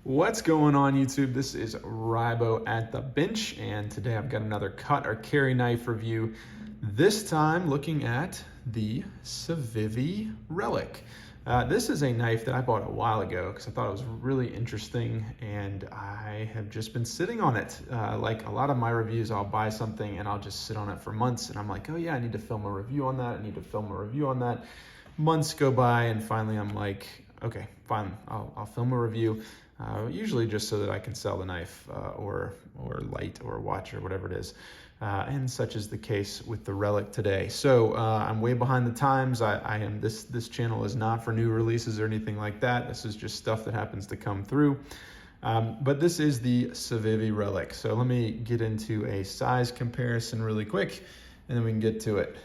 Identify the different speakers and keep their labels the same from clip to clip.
Speaker 1: What's going on, YouTube? This is Ribo at the bench, and today I've got another cut or carry knife review. This time looking at the Civivi Relic. This is a knife that I bought a while ago because I thought it was really interesting, and I have just been sitting on it. Like a lot of my reviews, I'll buy something and I'll just sit on it for months, and I'm like, oh yeah, I need to film a review on that. I need to film a review on that. Months go by, and finally I'm like, okay, fine, I'll film a review. Usually just so that I can sell the knife or light or watch or whatever it is. And such is the case with the Relic today. So I'm way behind the times. This channel is not for new releases or anything like that. This is just stuff that happens to come through. But this is the Civivi Relic. So let me get into a size comparison really quick, and then we can get to it.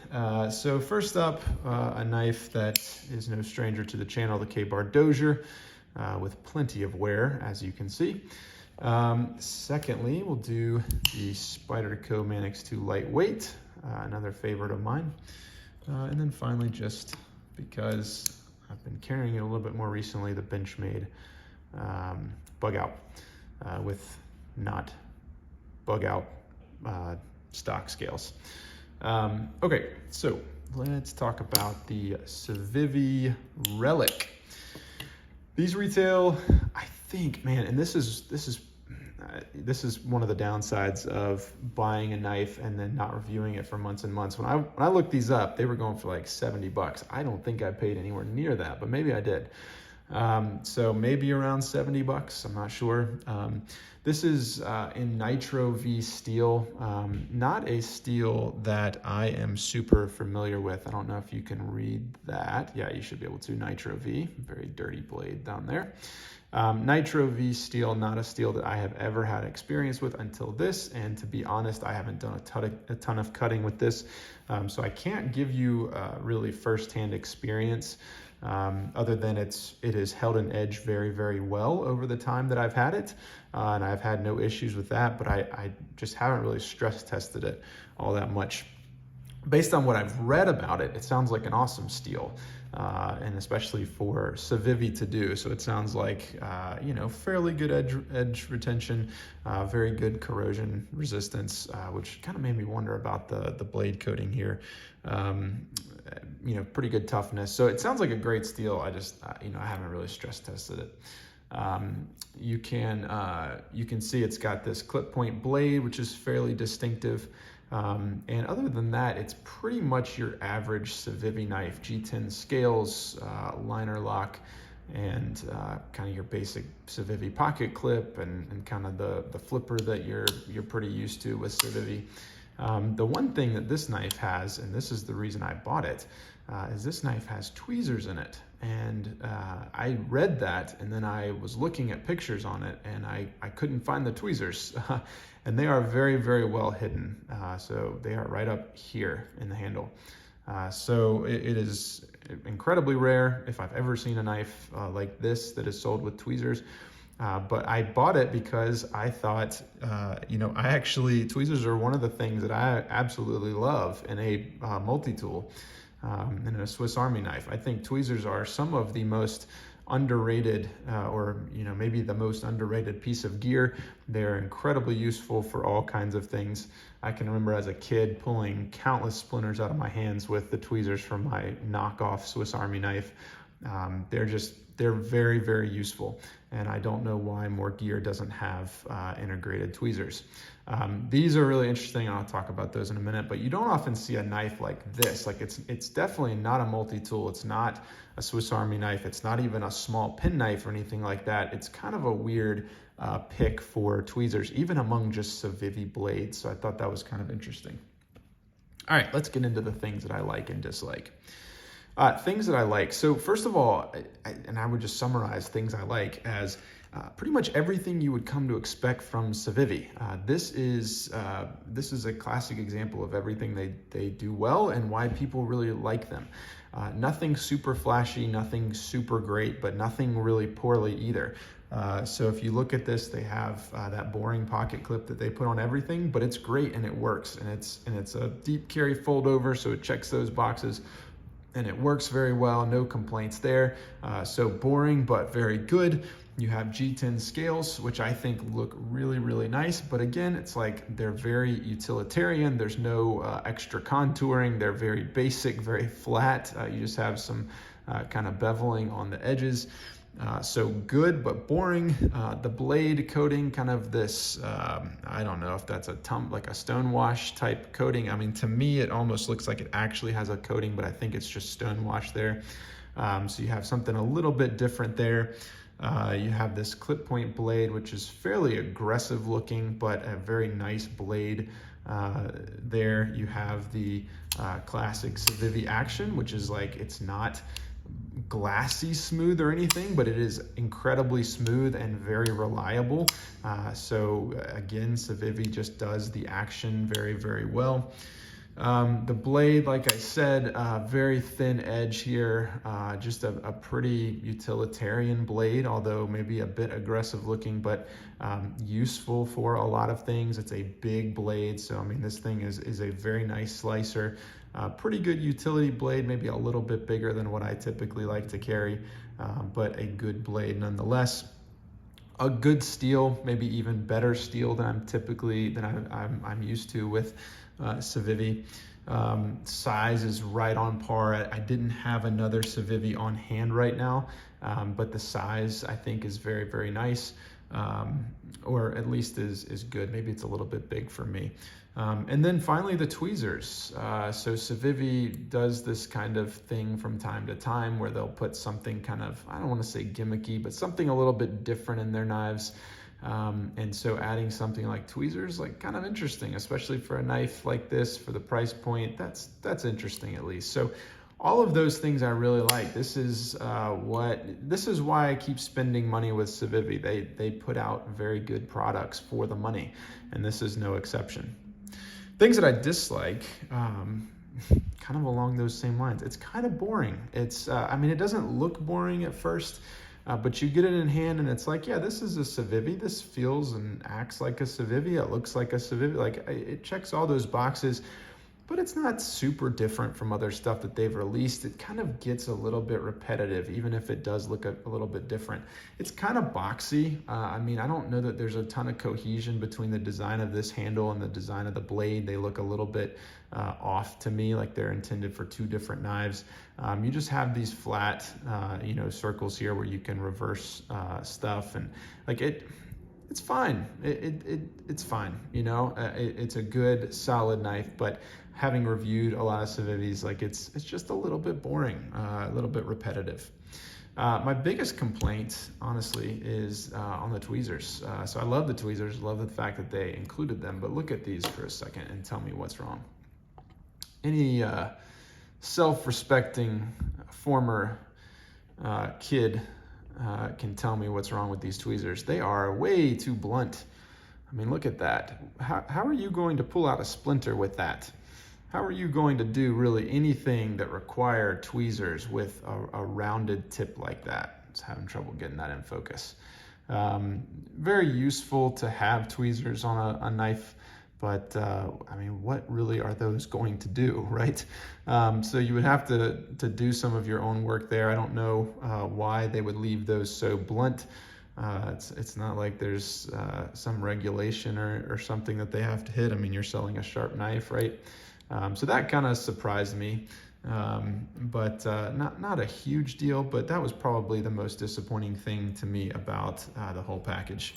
Speaker 1: So first up, a knife that is no stranger to the channel, the K-Bar Dozier. With plenty of wear, as you can see. Secondly, we'll do the Spyderco Man X2 Lightweight, another favorite of mine. And then finally, just because I've been carrying it a little bit more recently, the Benchmade Bug Out with not bug out stock scales. Okay, so let's talk about the Civivi Relic. These retail, I think, man, and this is one of the downsides of buying a knife and then not reviewing it for months and months. When I looked these up, they were going for like 70 bucks. I don't think I paid anywhere near that, but maybe I did. So maybe around 70 bucks, I'm not sure. This is in Nitro V steel, not a steel that I am super familiar with. I don't know if you can read that. Yeah, you should be able to. Nitro V, very dirty blade down there. Nitro V steel, not a steel that I have ever had experience with until this, and to be honest, I haven't done a ton of cutting with this, so I can't give you really first-hand experience. Other than it has held an edge very, very well over the time that I've had it, and I've had no issues with that, but I just haven't really stress tested it all that much. Based on what I've read about it, it sounds like an awesome steel, and especially for Civivi to do. So it sounds like, fairly good edge retention, very good corrosion resistance, which kind of made me wonder about the blade coating here. Pretty good toughness. So it sounds like a great steel. I just, I haven't really stress tested it. You can see it's got this clip point blade, which is fairly distinctive. And other than that, it's pretty much your average Civivi knife, G10 scales, liner lock, and kind of your basic Civivi pocket clip, and kind of the flipper that you're pretty used to with Civivi. The one thing that this knife has, and this is the reason I bought it, is this knife has tweezers in it. And I read that, and then I was looking at pictures on it, and I couldn't find the tweezers. And they are very, very well hidden. So they are right up here in the handle. So it is incredibly rare if I've ever seen a knife like this that is sold with tweezers. But I bought it because I thought, tweezers are one of the things that I absolutely love in a multi-tool, and in a Swiss Army knife. I think tweezers are some of the most underrated, maybe the most underrated piece of gear. They're incredibly useful for all kinds of things. I can remember as a kid pulling countless splinters out of my hands with the tweezers from my knockoff Swiss Army knife. They're very, very useful, and I don't know why more gear doesn't have integrated tweezers. These are really interesting, and I'll talk about those in a minute, but you don't often see a knife like this. Like it's definitely not a multi-tool. It's not a Swiss Army knife. It's not even a small pen knife or anything like that. It's kind of a weird pick for tweezers, even among just Civivi blades, so I thought that was kind of interesting. All right, let's get into the things that I like and dislike. Things that I like. So first of all, I would just summarize things I like as pretty much everything you would come to expect from Civivi. This is a classic example of everything they do well and why people really like them. Nothing super flashy, nothing super great, but nothing really poorly either. So if you look at this, they have that boring pocket clip that they put on everything, but it's great and it works, and it's a deep carry fold over, so it checks those boxes. and it works very well, no complaints there. So boring, but very good. You have G10 scales, which I think look really, really nice. But again, it's like they're very utilitarian. There's no extra contouring. They're very basic, very flat. You just have some kind of beveling on the edges. So good, but boring. The blade coating, kind of this, I don't know if that's like a stone wash type coating. I mean, to me, it almost looks like it actually has a coating, but I think it's just stone wash there. So you have something a little bit different there. You have this clip point blade, which is fairly aggressive looking, but a very nice blade. There you have the classic Civivi action, which is like, it's not glassy smooth or anything, but it is incredibly smooth and very reliable. So again, Civivi just does the action very, very well. The blade, like I said, very thin edge here, just a pretty utilitarian blade, although maybe a bit aggressive looking, but useful for a lot of things. It's a big blade, so I mean, this thing is a very nice slicer. Pretty good utility blade, maybe a little bit bigger than what I typically like to carry, but a good blade nonetheless. A good steel, maybe even better steel than I'm used to with Civivi. Size is right on par. I didn't have another Civivi on hand right now, but the size I think is very, very nice, or at least is good. Maybe it's a little bit big for me. And then finally the tweezers. So Civivi does this kind of thing from time to time where they'll put something kind of, I don't want to say gimmicky, but something a little bit different in their knives. And so adding something like tweezers, like kind of interesting, especially for a knife like this, for the price point, that's interesting at least. So all of those things I really like. This is why I keep spending money with Civivi. They put out very good products for the money, and this is no exception. Things that I dislike, kind of along those same lines. It's kind of boring. It's, I mean, it doesn't look boring at first, but you get it in hand and it's like, yeah, this is a Civivi. This feels and acts like a Civivi. It looks like a Civivi. Like, it checks all those boxes, but it's not super different from other stuff that they've released. It kind of gets a little bit repetitive, even if it does look a little bit different. It's kind of boxy. I mean, I don't know that there's a ton of cohesion between the design of this handle and the design of the blade. They look a little bit off to me, like they're intended for two different knives. You just have these flat, circles here where you can reverse stuff, and like it's fine. It's fine. It's a good, solid knife, but having reviewed a lot of Civivis, like it's just a little bit boring, a little bit repetitive. My biggest complaint, honestly, is on the tweezers. So I love the tweezers, love the fact that they included them, but look at these for a second and tell me what's wrong. Any self-respecting former kid can tell me what's wrong with these tweezers. They are way too blunt. I mean, look at that. How are you going to pull out a splinter with that? How are you going to do really anything that require tweezers with a rounded tip like that? Just having trouble getting that in focus. Very useful to have tweezers on a knife, but I mean, what really are those going to do, right? So you would have to do some of your own work there. I don't know why they would leave those so blunt. It's not like there's some regulation or something that they have to hit. I mean, you're selling a sharp knife, right? So that kind of surprised me, but not a huge deal, but that was probably the most disappointing thing to me about the whole package.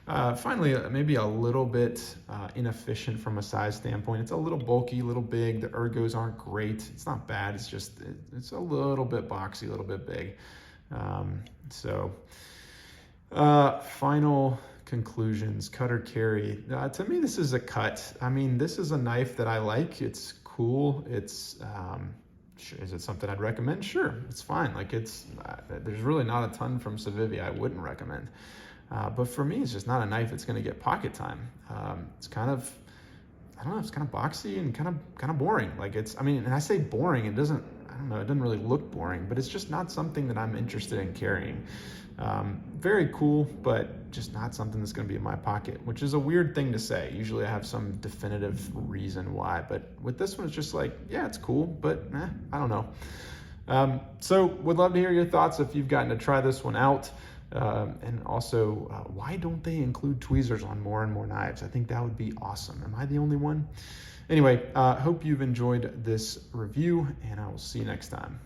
Speaker 1: Finally, maybe a little bit inefficient from a size standpoint. It's a little bulky, a little big. The ergos aren't great. It's not bad. It's just, it's a little bit boxy, a little bit big. Final conclusions, cut or carry. To me, this is a cut. I mean, this is a knife that I like. It's cool. It's, is it something I'd recommend? Sure, it's fine. Like there's really not a ton from Civivi I wouldn't recommend. But for me, it's just not a knife that's going to get pocket time. It's kind of, I don't know, it's kind of boxy and kind of boring. Like I mean, and I say boring, it doesn't really look boring, but it's just not something that I'm interested in carrying. Very cool, but just not something that's going to be in my pocket, which is a weird thing to say. Usually I have some definitive reason why, but with this one, it's just like, yeah, it's cool, but I don't know. So would love to hear your thoughts if you've gotten to try this one out. And also, why don't they include tweezers on more and more knives? I think that would be awesome. Am I the only one? Anyway, hope you've enjoyed this review, and I will see you next time.